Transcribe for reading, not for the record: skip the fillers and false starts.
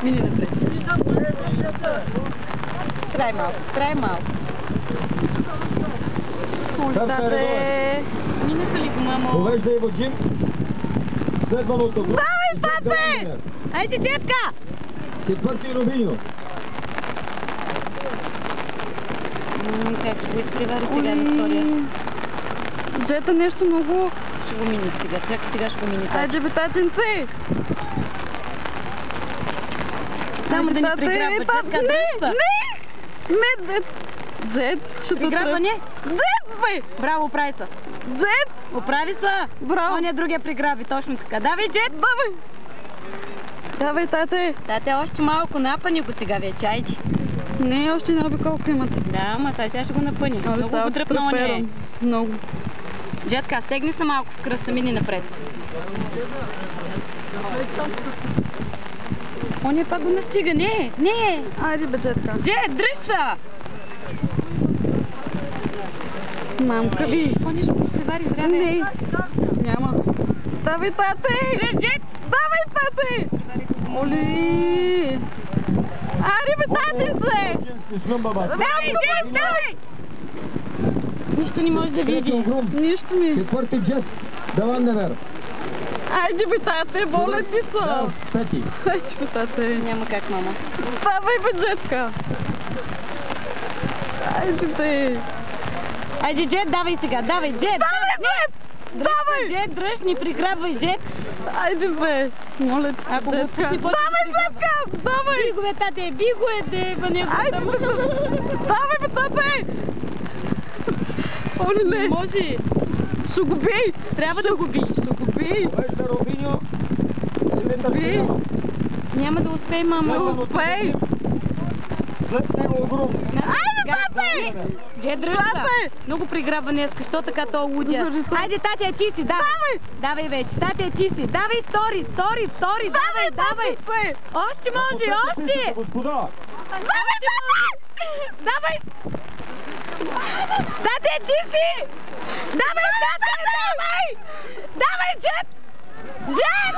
Мини напред. Край малко, край малко. Ой, тате! Минаха ли го, мамо? Повеждай го, Джим. Следваното. Давай, тате! Айде, Джетка! Четвърти Рубиньо. Как ще го изпревари сега на втория? Джета нещо много... Ще го мини сега. Чакай, сега ще го мини. Айде, бе, татенце! Само да ни приграбва. Джетка, дръжта! Не, Джет! Джет, ще приграбва, не? Джет, бе! Браво, оправи се! Джет! Оправи се! Браво! Оня другия приграби, точно така. Давай, Джет! Давай! Давай, тате! Тате, още малко напъни го сега вече, айди. Не, още не оби колко имат. Да, ама той сега ще го напъни. Много го дръпна оня. Много. Джетка, стегни се малко в кръста, мини напред. Оня пак го настига, не! Не! Айде, бе, Джетка. Джет, дръж се! Мамка ви! Оня ще го изпревари зря, бе. Не! Няма. Давай, тате! Дръж, Джет! Давай, тате! Оли! Айде, бе, татенце! Давай, Джет, давай! Нищо не може да види. Нищо ми. Четвърти Джет. Давандевер. Айде, бе, тате, боля ти са! Да, с пети. Айде, бе, тате! Няма как, мама. Давай, бе, Джетка! Айде, те! Айде, Джет, давай сега, давай, Джет! Давай, Джет! Давай! Джет, дръж, не приграбвай, Джет! Айде, бе! Моля ти се, Джетка! Давай, Джетка! Давай! Би го, бе, тате, би го е, де, бе, него Айде, там. давай, бе, тате! Оли, не! Може! Ще го бий! Трябва да го би. Ще го бий! Повежда Рубиньо. Цилиндър Би! финал. Няма да успей, мама. Ще успей! След него Грум. Айде, тате! Джет, дръж се! Много приграбва днеска, що така то лудя? Заради това. Айде, татя, ти си, давай! Давай вече, татя, ти си! Давай, втори, давай! Се! Още може, още! Господа. Давай, тате! Давай! Татя, ти си! Давай, татя, давай! Давай, Джет! Джет!